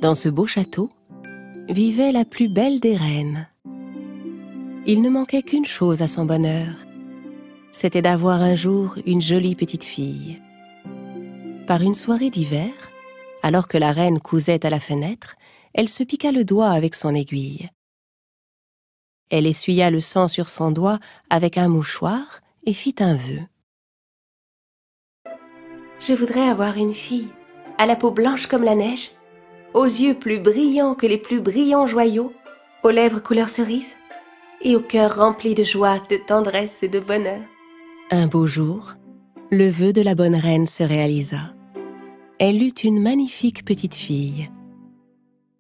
Dans ce beau château, vivait la plus belle des reines. Il ne manquait qu'une chose à son bonheur, c'était d'avoir un jour une jolie petite fille. Par une soirée d'hiver, alors que la reine cousait à la fenêtre, elle se piqua le doigt avec son aiguille. Elle essuya le sang sur son doigt avec un mouchoir et fit un vœu. « Je voudrais avoir une fille, à la peau blanche comme la neige, aux yeux plus brillants que les plus brillants joyaux, aux lèvres couleur cerise et au cœur rempli de joie, de tendresse et de bonheur. » Un beau jour, le vœu de la bonne reine se réalisa. Elle eut une magnifique petite fille.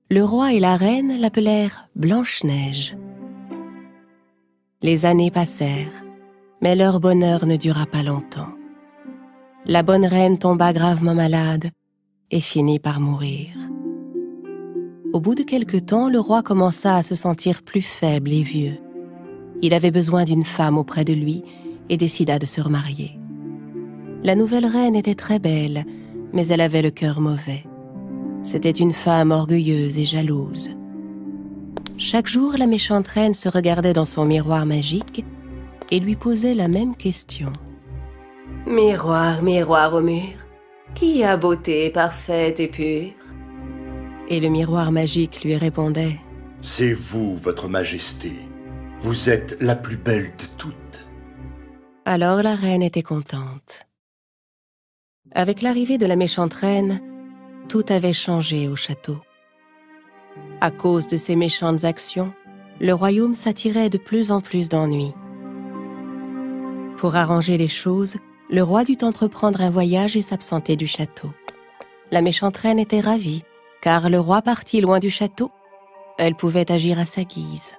Le roi et la reine l'appelèrent Blanche-Neige. Les années passèrent, mais leur bonheur ne dura pas longtemps. La bonne reine tomba gravement malade et finit par mourir. Au bout de quelque temps, le roi commença à se sentir plus faible et vieux. Il avait besoin d'une femme auprès de lui et décida de se remarier. La nouvelle reine était très belle, mais elle avait le cœur mauvais. C'était une femme orgueilleuse et jalouse. Chaque jour, la méchante reine se regardait dans son miroir magique et lui posait la même question. « Miroir, miroir au mur, qui a beauté parfaite et pure ?» Et le miroir magique lui répondait « C'est vous, votre majesté. Vous êtes la plus belle de toutes. » Alors la reine était contente. Avec l'arrivée de la méchante reine, tout avait changé au château. À cause de ses méchantes actions, le royaume s'attirait de plus en plus d'ennuis. Pour arranger les choses, le roi dut entreprendre un voyage et s'absenter du château. La méchante reine était ravie, car le roi parti loin du château, elle pouvait agir à sa guise.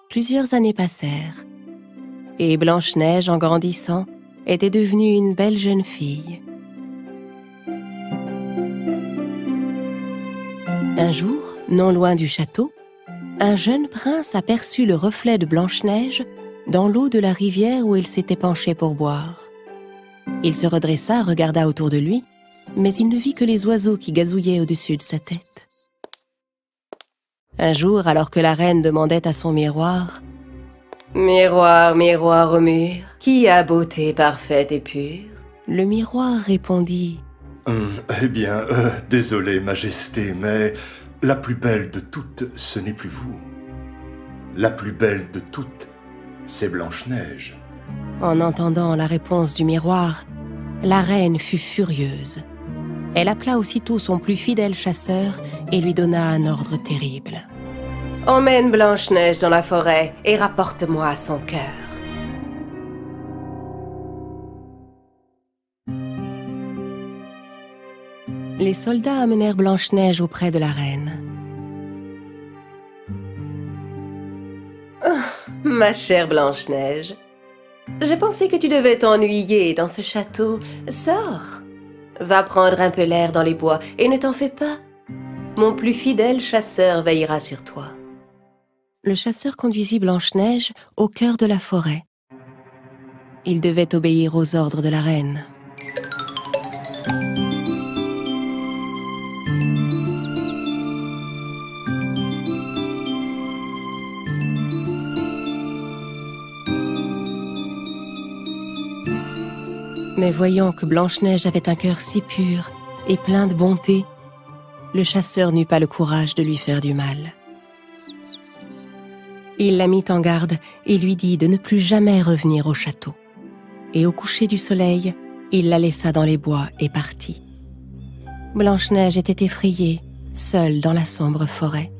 Plusieurs années passèrent, et Blanche-Neige, en grandissant, était devenue une belle jeune fille. Un jour, non loin du château, un jeune prince aperçut le reflet de Blanche-Neige dans l'eau de la rivière où il s'était penché pour boire. Il se redressa, regarda autour de lui, mais il ne vit que les oiseaux qui gazouillaient au-dessus de sa tête. Un jour, alors que la reine demandait à son miroir « Miroir, miroir au mur, qui a beauté parfaite et pure ?» Le miroir répondit Eh bien, désolé, majesté, mais la plus belle de toutes, ce n'est plus vous. La plus belle de toutes, c'est Blanche-Neige. » En entendant la réponse du miroir, la reine fut furieuse. Elle appela aussitôt son plus fidèle chasseur et lui donna un ordre terrible. « Emmène Blanche-Neige dans la forêt et rapporte-moi son cœur. » Les soldats amenèrent Blanche-Neige auprès de la reine. « Oh, ma chère Blanche-Neige, j'ai pensé que tu devais t'ennuyer dans ce château. Sors, va prendre un peu l'air dans les bois et ne t'en fais pas. Mon plus fidèle chasseur veillera sur toi. » Le chasseur conduisit Blanche-Neige au cœur de la forêt. Il devait obéir aux ordres de la reine. Mais voyant que Blanche-Neige avait un cœur si pur et plein de bonté, le chasseur n'eut pas le courage de lui faire du mal. Il la mit en garde et lui dit de ne plus jamais revenir au château. Et au coucher du soleil, il la laissa dans les bois et partit. Blanche-Neige était effrayée, seule dans la sombre forêt.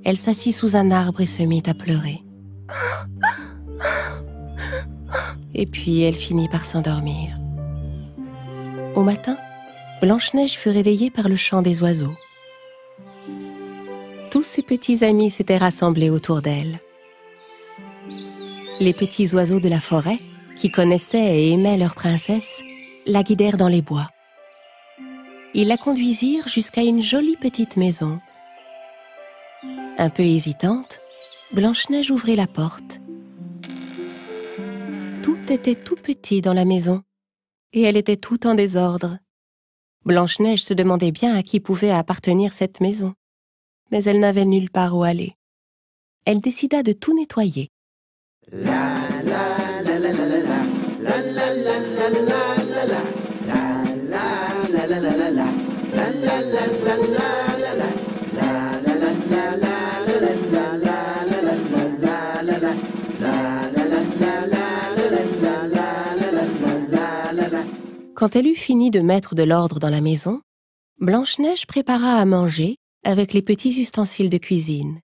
Elle s'assit sous un arbre et se mit à pleurer. Et puis elle finit par s'endormir. Au matin, Blanche-Neige fut réveillée par le chant des oiseaux. Tous ses petits amis s'étaient rassemblés autour d'elle. Les petits oiseaux de la forêt, qui connaissaient et aimaient leur princesse, la guidèrent dans les bois. Ils la conduisirent jusqu'à une jolie petite maison. Un peu hésitante, Blanche-Neige ouvrit la porte. Tout était tout petit dans la maison, et elle était tout en désordre. Blanche-Neige se demandait bien à qui pouvait appartenir cette maison, mais elle n'avait nulle part où aller. Elle décida de tout nettoyer. Quand elle eut fini de mettre de l'ordre dans la maison, Blanche-Neige prépara à manger avec les petits ustensiles de cuisine.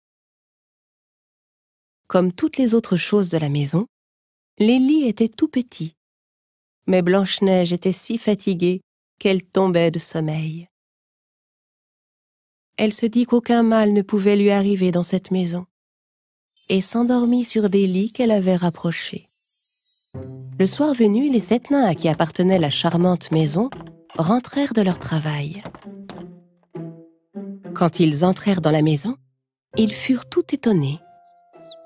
Comme toutes les autres choses de la maison, les lits étaient tout petits. Mais Blanche-Neige était si fatiguée qu'elle tombait de sommeil. Elle se dit qu'aucun mal ne pouvait lui arriver dans cette maison et s'endormit sur des lits qu'elle avait rapprochés. Le soir venu, les 7 nains à qui appartenait la charmante maison rentrèrent de leur travail. Quand ils entrèrent dans la maison, ils furent tout étonnés.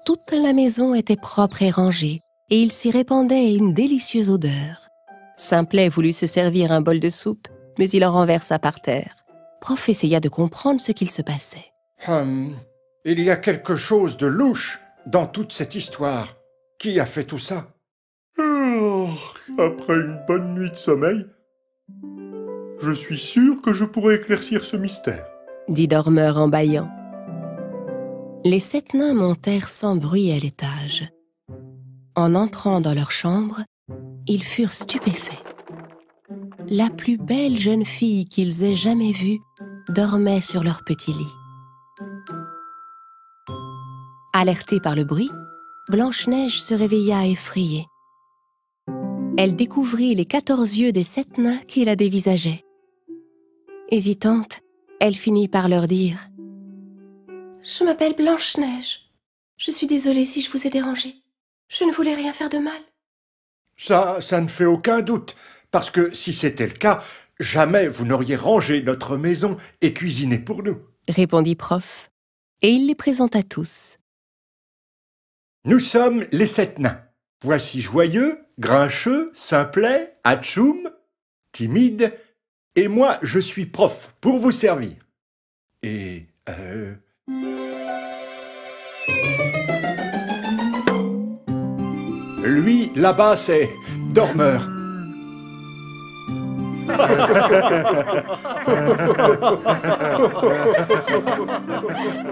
Toute la maison était propre et rangée, et il s'y répandait une délicieuse odeur. Simplet voulut se servir un bol de soupe, mais il en renversa par terre. Prof essaya de comprendre ce qu'il se passait. Il y a quelque chose de louche dans toute cette histoire. Qui a fait tout ça? Après une bonne nuit de sommeil, je suis sûr que je pourrai éclaircir ce mystère, dit Dormeur en bâillant. Les 7 nains montèrent sans bruit à l'étage. En entrant dans leur chambre, ils furent stupéfaits. La plus belle jeune fille qu'ils aient jamais vue dormait sur leur petit lit. Alertée par le bruit, Blanche-Neige se réveilla effrayée. Elle découvrit les 14 yeux des 7 nains qui la dévisageaient. Hésitante, elle finit par leur dire « Je m'appelle Blanche-Neige. Je suis désolée si je vous ai dérangé. Je ne voulais rien faire de mal. » Ça ne fait aucun doute, parce que si c'était le cas, jamais vous n'auriez rangé notre maison et cuisiné pour nous, répondit Prof, et il les présenta tous. Nous sommes les 7 nains. Voici Joyeux, Grincheux, Simplet, Atchoum, Timide, et moi je suis Prof pour vous servir. Et lui, là-bas, c'est Dormeur.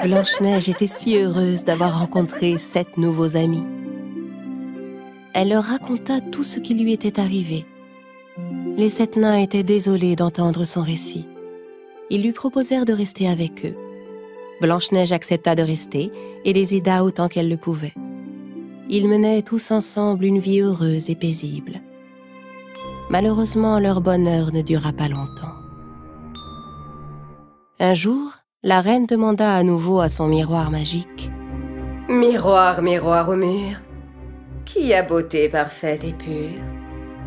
Blanche-Neige était si heureuse d'avoir rencontré 7 nouveaux amis. Elle leur raconta tout ce qui lui était arrivé. Les 7 nains étaient désolés d'entendre son récit. Ils lui proposèrent de rester avec eux. Blanche-Neige accepta de rester et les aida autant qu'elle le pouvait. Ils menaient tous ensemble une vie heureuse et paisible. Malheureusement, leur bonheur ne dura pas longtemps. Un jour, la reine demanda à nouveau à son miroir magique « Miroir, miroir au mur, qui a beauté parfaite et pure ?»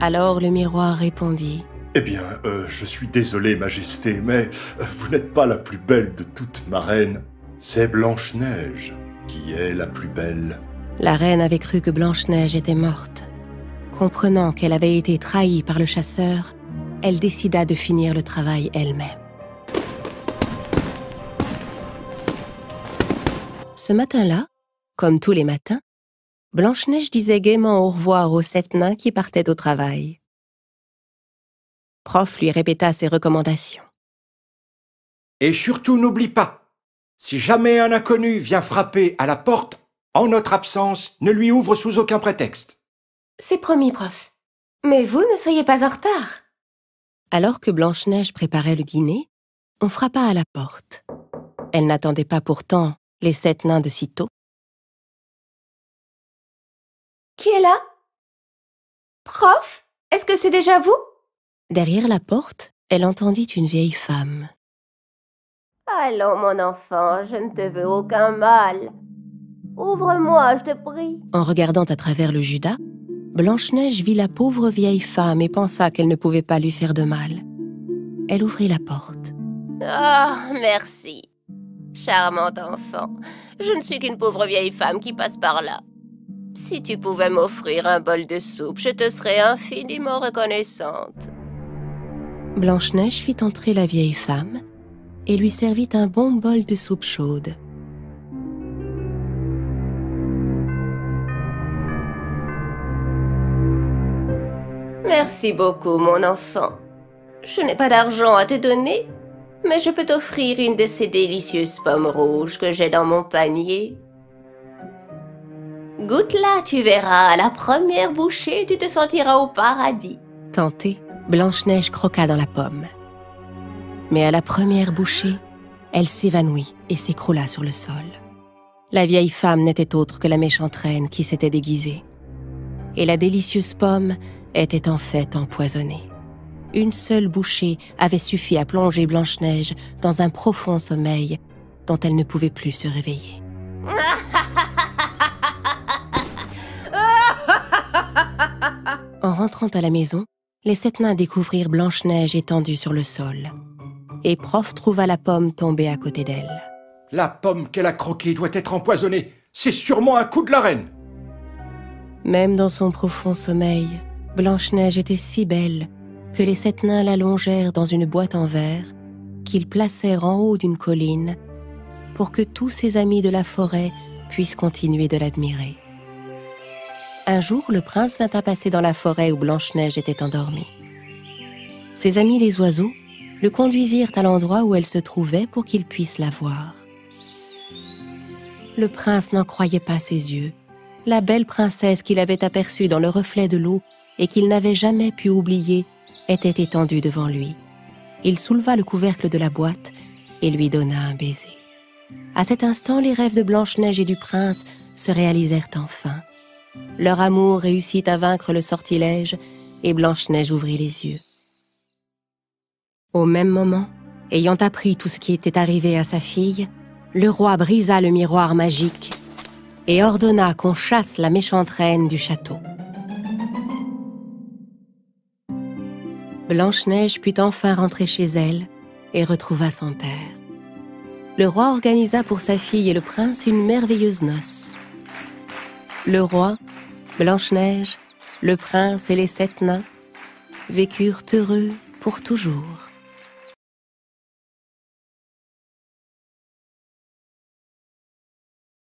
Alors le miroir répondit « Eh bien, je suis désolé, Majesté, mais vous n'êtes pas la plus belle de toutes ma reine. C'est Blanche-Neige qui est la plus belle. » La reine avait cru que Blanche-Neige était morte. Comprenant qu'elle avait été trahie par le chasseur, elle décida de finir le travail elle-même. Ce matin-là, comme tous les matins, Blanche-Neige disait gaiement au revoir aux 7 nains qui partaient au travail. Prof lui répéta ses recommandations. Et surtout n'oublie pas, si jamais un inconnu vient frapper à la porte, en notre absence, ne lui ouvre sous aucun prétexte. C'est promis, prof. Mais vous ne soyez pas en retard. Alors que Blanche-Neige préparait le dîner, on frappa à la porte. Elle n'attendait pas pourtant les 7 nains de sitôt. Qui est là? Prof, est-ce que c'est déjà vous? Derrière la porte, elle entendit une vieille femme. Allons, mon enfant, je ne te veux aucun mal. Ouvre-moi, je te prie. En regardant à travers le judas, Blanche-Neige vit la pauvre vieille femme et pensa qu'elle ne pouvait pas lui faire de mal. Elle ouvrit la porte. Ah, merci. Charmante enfant, je ne suis qu'une pauvre vieille femme qui passe par là. Si tu pouvais m'offrir un bol de soupe, je te serais infiniment reconnaissante. Blanche-Neige fit entrer la vieille femme et lui servit un bon bol de soupe chaude. Merci beaucoup, mon enfant. Je n'ai pas d'argent à te donner, mais je peux t'offrir une de ces délicieuses pommes rouges que j'ai dans mon panier. Goûte-la, tu verras, à la première bouchée, tu te sentiras au paradis. Tentée, Blanche-Neige croqua dans la pomme. Mais à la première bouchée, elle s'évanouit et s'écroula sur le sol. La vieille femme n'était autre que la méchante reine qui s'était déguisée. Et la délicieuse pomme était en fait empoisonnée. Une seule bouchée avait suffi à plonger Blanche-Neige dans un profond sommeil dont elle ne pouvait plus se réveiller. En rentrant à la maison, les 7 nains découvrirent Blanche-Neige étendue sur le sol. Et Prof trouva la pomme tombée à côté d'elle. La pomme qu'elle a croquée doit être empoisonnée. C'est sûrement un coup de la reine. Même dans son profond sommeil, Blanche-Neige était si belle que les 7 nains l'allongèrent dans une boîte en verre qu'ils placèrent en haut d'une colline pour que tous ses amis de la forêt puissent continuer de l'admirer. Un jour, le prince vint à passer dans la forêt où Blanche-Neige était endormie. Ses amis les oiseaux le conduisirent à l'endroit où elle se trouvait pour qu'il puisse la voir. Le prince n'en croyait pas ses yeux. La belle princesse qu'il avait aperçue dans le reflet de l'eau et qu'il n'avait jamais pu oublier était étendue devant lui. Il souleva le couvercle de la boîte et lui donna un baiser. À cet instant, les rêves de Blanche-Neige et du prince se réalisèrent enfin. Leur amour réussit à vaincre le sortilège et Blanche-Neige ouvrit les yeux. Au même moment, ayant appris tout ce qui était arrivé à sa fille, le roi brisa le miroir magique et ordonna qu'on chasse la méchante reine du château. Blanche-Neige put enfin rentrer chez elle et retrouva son père. Le roi organisa pour sa fille et le prince une merveilleuse noce. Le roi, Blanche-Neige, le prince et les 7 nains vécurent heureux pour toujours.